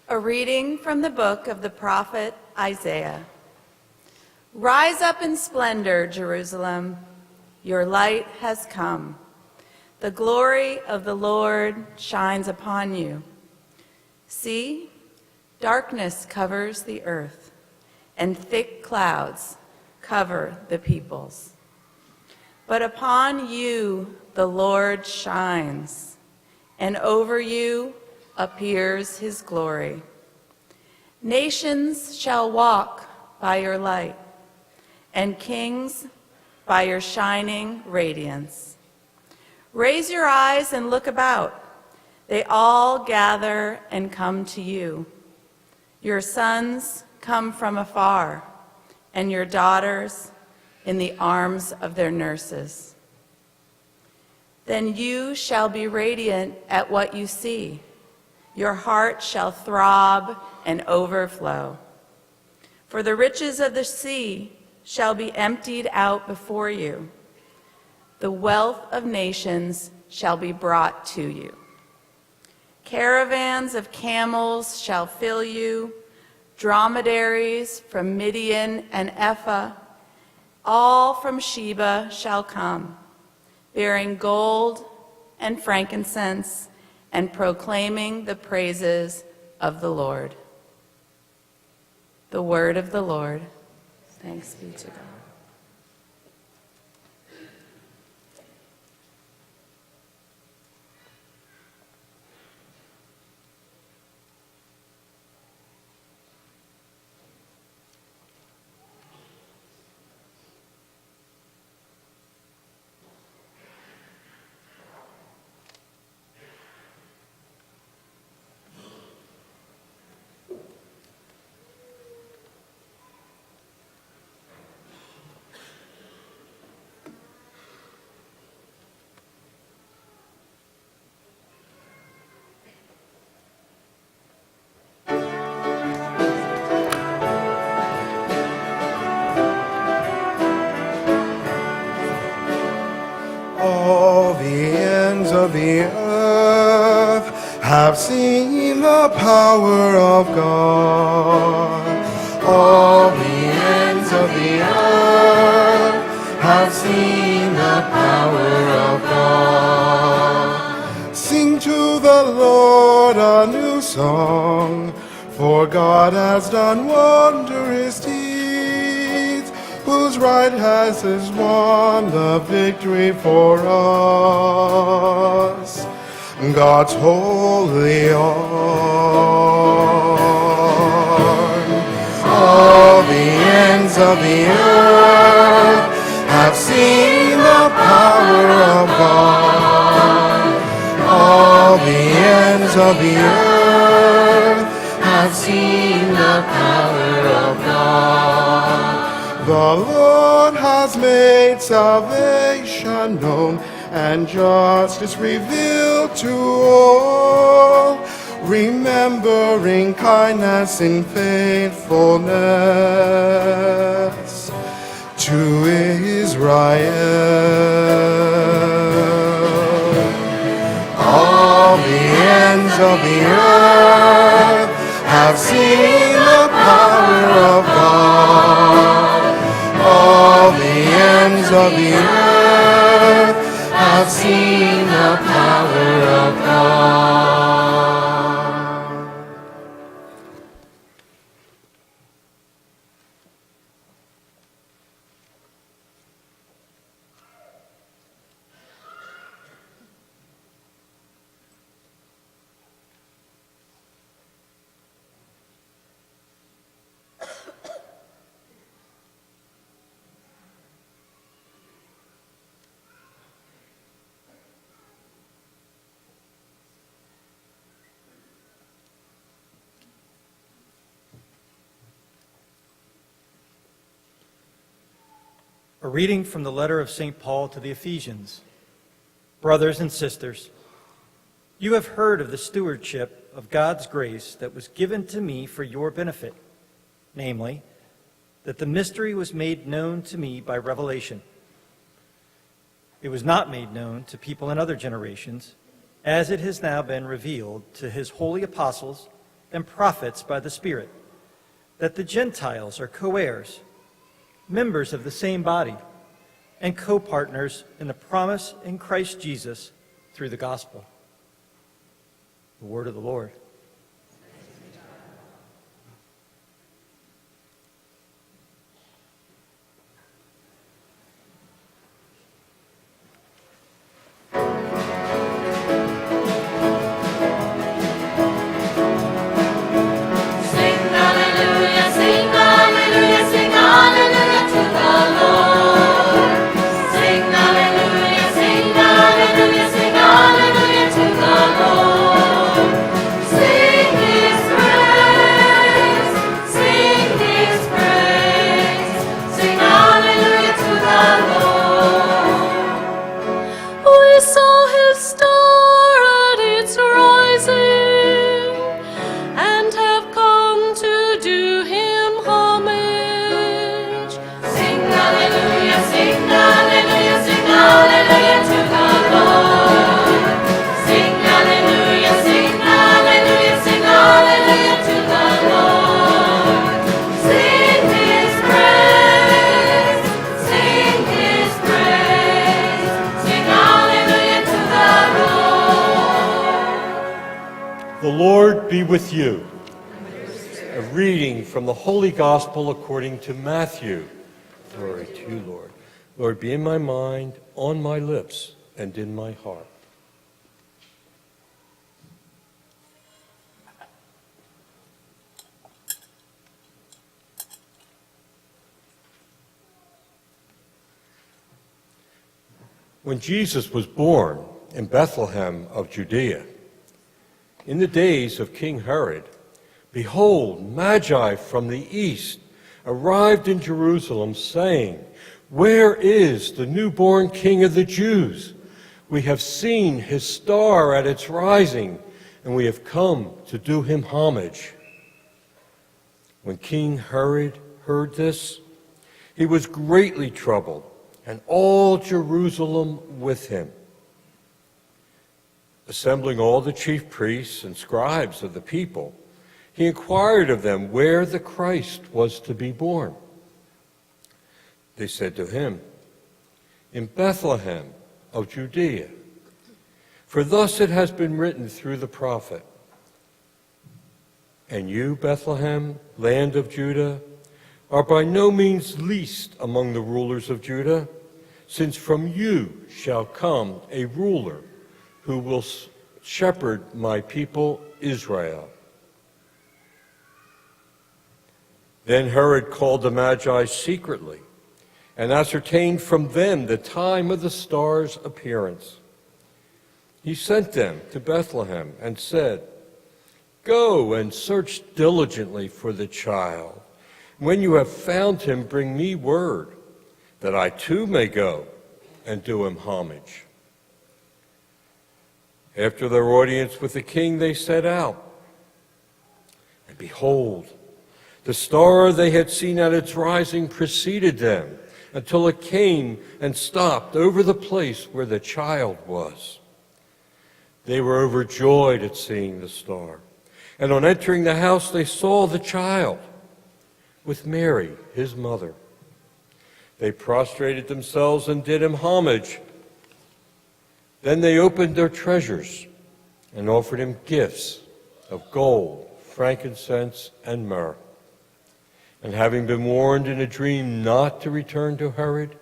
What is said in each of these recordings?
A reading from the book of the prophet Isaiah. Rise up in splendor, Jerusalem. Your light has come. The glory of the Lord shines upon you. See, darkness covers the earth, and thick clouds cover the peoples. But upon you the Lord shines, and over you appears his glory. Nations shall walk by your light, and kings by your shining radiance. Raise your eyes and look about. They all gather and come to you. Your sons come from afar, and your daughters in the arms of their nurses. Then you shall be radiant at what you see. Your heart shall throb and overflow. For the riches of the sea shall be emptied out before you. The wealth of nations shall be brought to you. Caravans of camels shall fill you, dromedaries from Midian and Ephah, all from Sheba shall come, bearing gold and frankincense, and proclaiming the praises of the Lord. The word of the Lord. Thanks be to God. All the ends of the earth have seen the power of God. All the ends of the earth have seen the power of God. Sing to the Lord a new song, for God has done wondrous deeds, whose right hand has won the victory for us. God's holy arm. All the ends of the earth have seen the power of God. All the ends of the earth have seen the power of God. The Lord has made salvation known, and justice revealed to all, remembering kindness and faithfulness to Israel. All the ends of the earth have seen the power of God. All the ends of the earth have seen the power of God. A reading from the letter of St. Paul to the Ephesians. Brothers and sisters, you have heard of the stewardship of God's grace that was given to me for your benefit, namely, that the mystery was made known to me by revelation. It was not made known to people in other generations, as it has now been revealed to his holy apostles and prophets by the Spirit, that the Gentiles are co-heirs, members of the same body, and co-partners in the promise in Christ Jesus through the gospel. The word of the Lord. The Lord be with you. A reading from the Holy Gospel according to Matthew. Glory to you, Lord. Lord, be in my mind, on my lips, and in my heart. When Jesus was born in Bethlehem of Judea, in the days of King Herod, behold, Magi from the east arrived in Jerusalem, saying, "Where is the newborn King of the Jews? We have seen his star at its rising, and we have come to do him homage." When King Herod heard this, he was greatly troubled, and all Jerusalem with him. Assembling all the chief priests and scribes of the people, he inquired of them where the Christ was to be born. They said to him, "In Bethlehem of Judea, for thus it has been written through the prophet, 'And you, Bethlehem, land of Judah, are by no means least among the rulers of Judah, since from you shall come a ruler who will shepherd my people Israel.'" Then Herod called the Magi secretly and ascertained from them the time of the star's appearance. He sent them to Bethlehem and said, "Go and search diligently for the child. When you have found him, bring me word, that I too may go and do him homage." After their audience with the king, they set out. And behold, the star they had seen at its rising preceded them until it came and stopped over the place where the child was. They were overjoyed at seeing the star. And on entering the house, they saw the child with Mary, his mother. They prostrated themselves and did him homage. Then they opened their treasures and offered him gifts of gold, frankincense, and myrrh. And having been warned in a dream not to return to Herod,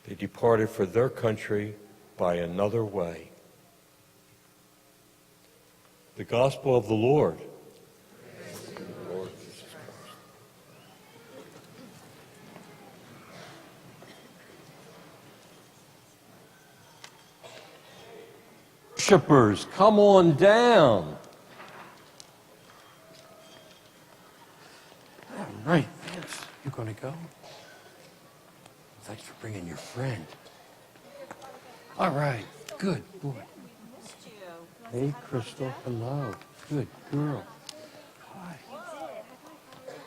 they departed for their country by another way. The Gospel of the Lord. Lord Jesus Christ. Worshipers, come on down. All right, Vance, you going to go? Thanks for bringing your friend. All right, good boy. Hey, Crystal, hello. Good girl. Hi.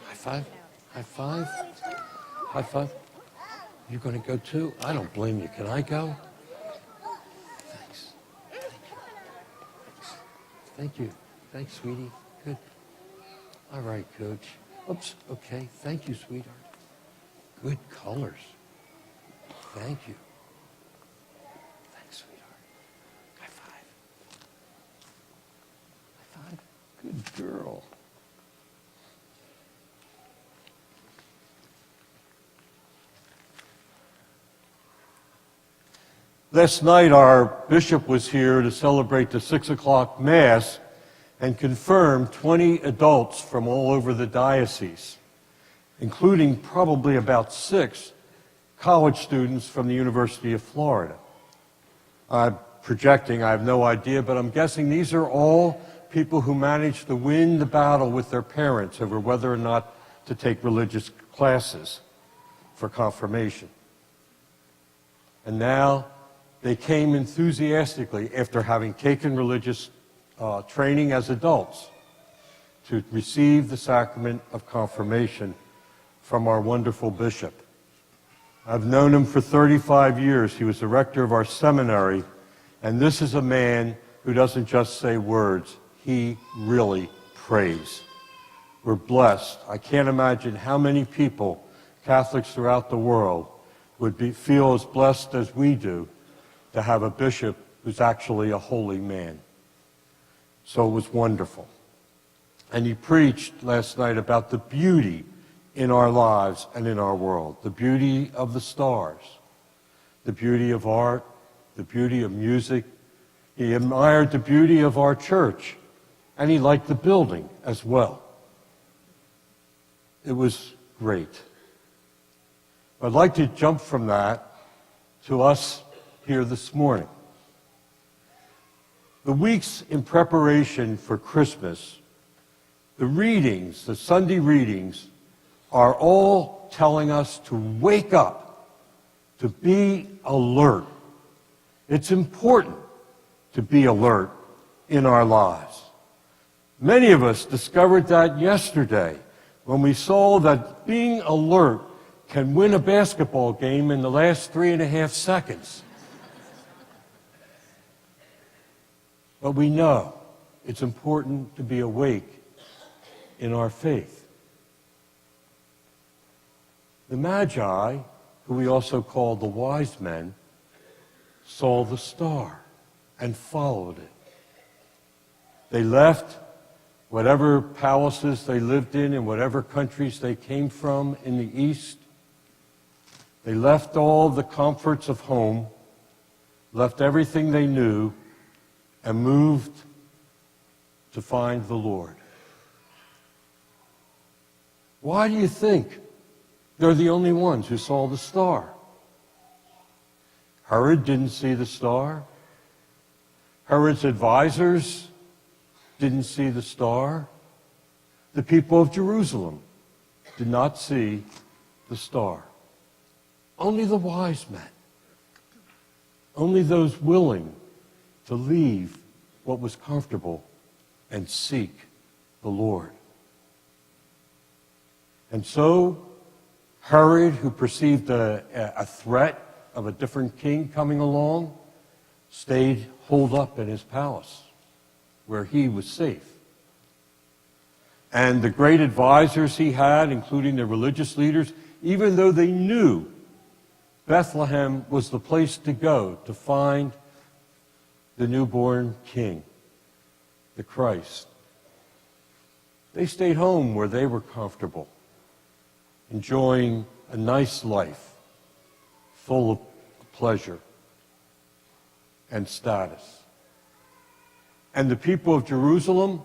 High five. High five. High five. You going to go too? I don't blame you. Can I go? Thanks. Thank you. Thanks, sweetie. Good. All right, Coach. Oops. Okay. Thank you, sweetheart. Good colors. Thank you. Thanks, sweetheart. High five. High five. Good girl. Last night, our bishop was here to celebrate the 6 o'clock Mass and confirm 20 adults from all over the diocese, including probably about 6 college students from the University of Florida. I'm projecting, I have no idea, but I'm guessing these are all people who managed to win the battle with their parents over whether or not to take religious classes for confirmation. And now they came enthusiastically after having taken religious training as adults to receive the sacrament of confirmation from our wonderful bishop. I've known him for 35 years. He was the rector of our seminary, and this is a man who doesn't just say words. He really prays. We're blessed. I can't imagine how many people, Catholics throughout the world, would feel as blessed as we do to have a bishop who's actually a holy man. So it was wonderful. And he preached last night about the beauty in our lives and in our world, the beauty of the stars, the beauty of art, the beauty of music. He admired the beauty of our church, and he liked the building as well. It was great. I'd like to jump from that to us here this morning. The weeks in preparation for Christmas, the readings, the Sunday readings, are all telling us to wake up, to be alert. It's important to be alert in our lives. Many of us discovered that yesterday when we saw that being alert can win a basketball game in the last 3.5 seconds. But we know it's important to be awake in our faith. The Magi, who we also call the wise men, saw the star and followed it. They left whatever palaces they lived in and whatever countries they came from in the East. They left all the comforts of home, left everything they knew, and moved to find the Lord. Why do you think they're the only ones who saw the star? Herod didn't see the star. Herod's advisors didn't see the star. The people of Jerusalem did not see the star. Only the wise men. Only those willing to leave what was comfortable and seek the Lord. And so, Herod, who perceived a threat of a different king coming along, stayed holed up in his palace, where he was safe. And the great advisors he had, including the religious leaders, even though they knew Bethlehem was the place to go to find the newborn king, the Christ, they stayed home where they were comfortable, enjoying a nice life full of pleasure and status. And the people of Jerusalem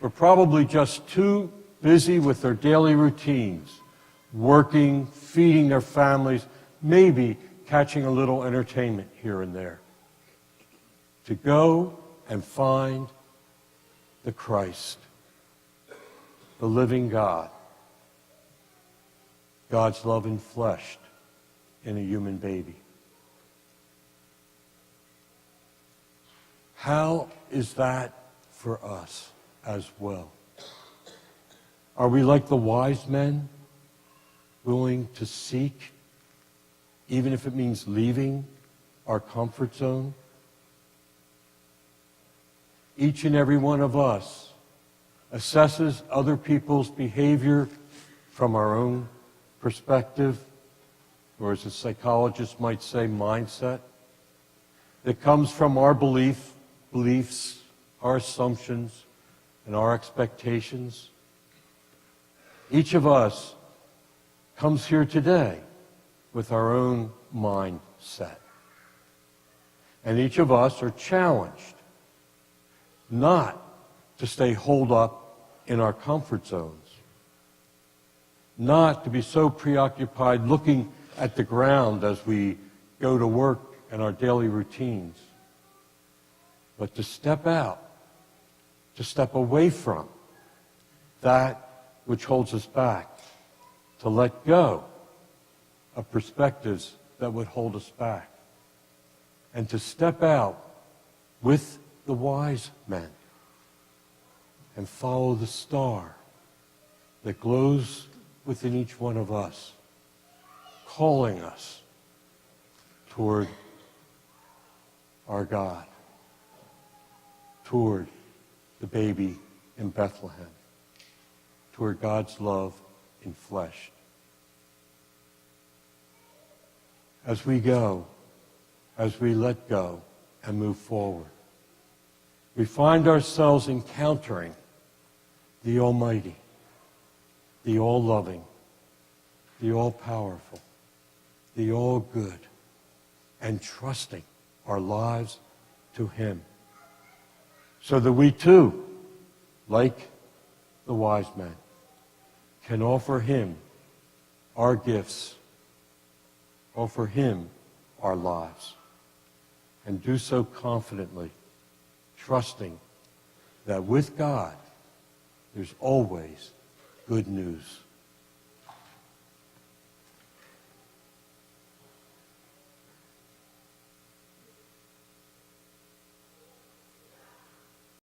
were probably just too busy with their daily routines, working, feeding their families, maybe catching a little entertainment here and there, to go and find the Christ, the living God, God's love enfleshed in a human baby. How is that for us as well? Are we like the wise men, willing to seek, even if it means leaving our comfort zone? Each and every one of us assesses other people's behavior from our own perspective, or as a psychologist might say, mindset, that comes from our beliefs, our assumptions, and our expectations. Each of us comes here today with our own mindset. And each of us are challenged not to stay holed up in our comfort zones, not to be so preoccupied looking at the ground as we go to work and our daily routines, but to step out, to step away from that which holds us back, to let go of perspectives that would hold us back, and to step out with the wise men and follow the star that glows within each one of us, calling us toward our God, toward the baby in Bethlehem, toward God's love in flesh. As we go, as we let go and move forward, we find ourselves encountering the Almighty, the All-Loving, the All-Powerful, the All-Good, and trusting our lives to Him, so that we too, like the wise men, can offer Him our gifts, offer Him our lives, and do so confidently, trusting that with God, there's always good news.